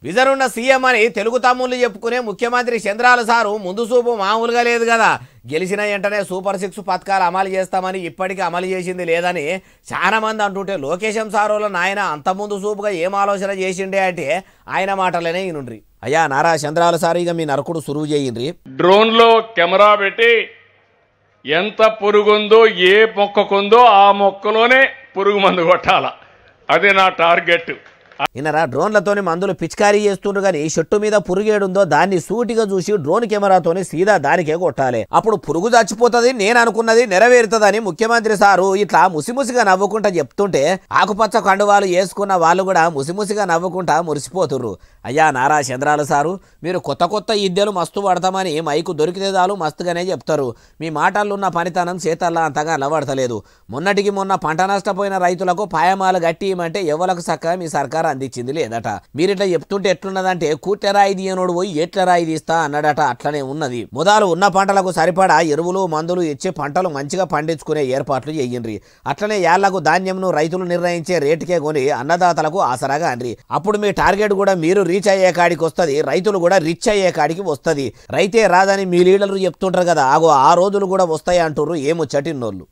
విజరున్న CM అని తెలుగు తమ్ముళ్ళు చెప్పుకునే ముఖ్యమంత్రి చంద్రాల సారు ముందు చూపు మామూలుగా లేదు కదా. గెలిచిన వెంటనే సూపర్ 6 పథకాలు అమలు చేస్తామని ఇప్పటికీ అమలు చేసింది లేదని చాలా మంది అంటుంటే లోకేశం సారోల నాయన అంత ముందు చూపుగా ఏం ఆలోచన చేసిండే అంటే ఆయన మాటలనే ఈనుండ్రి. అయ్యా నారా చంద్రాల సారు ఇక మీ నరకుడు సురువు చేయండి. డ్రోన్లో కెమెరా పెట్టి ఎంత పురుగుందో ఏ మొక్కకుందో ఆ మొక్కలోనే పురుగు మందు కొట్టాల, అదే నా టార్గెట్. ఇన్నరా డ్రోన్లతోని మందులు పిచికారీ చేస్తుండ్రు కానీ చెట్టు మీద పురుగేడుందో దాన్ని సూటిగా చూసి డ్రోన్ కెమెరాతోని సీదా దానికే కొట్టాలి. అప్పుడు పురుగు చచ్చిపోతుంది, నేను అనుకున్నది నెరవేరుతుందని ముఖ్యమంత్రి సారు ఇట్లా ముసిముసిగా నవ్వుకుంటా చెప్తుంటే ఆకుపచ్చ కండువాలు వేసుకున్న వాళ్ళు కూడా ముసిముసిగా నవ్వుకుంటా మురిసిపోతుర్రు. అయ్యా నారా చంద్రాల సారు, మీరు కొత్త కొత్త ఇద్దెలు మస్తు పడతామని మైకు దొరికితే చాలు మస్తుగానే చెప్తారు. మీ మాటలున్న పనితనం చేతల్లా అంతగా అలవడతలేదు. మొన్నటికి మొన్న పంట నష్టపోయిన రైతులకు పాయమాలు గట్టియమంటే ఎవలకు సక్క మీ సర్కారు అందించింది లేదట. మీరిట్లా చెప్తుంటే ఎట్లున్నదంటే కూటెరాయి తీయనోడు పోయి ఎట్ల రాయి తీస్తా అన్నాడట. అట్లనే ఉన్నది. మొదలు ఉన్న పంటలకు సరిపడా ఎరువులు మందులు ఇచ్చి పంటలు మంచిగా పండించుకునే ఏర్పాట్లు చేయండి. అట్లనే యాళ్లకు ధాన్యంను రైతులు నిర్ణయించే రేటుకే కొని అన్నదాతలకు ఆసరాగా అండ్రి. అప్పుడు మీ టార్గెట్ కూడా మీరు రీచ్ అయ్యే కాడికి వస్తుంది, రైతులు కూడా రిచ్ అయ్యే కాడికి వస్తుంది. రైతే రాదని మీ లీడర్లు చెప్తుంటారు కదా, ఆగో ఆ రోజులు కూడా వస్తాయి అంటుర్రు ఏమో చటిన్నోళ్ళు.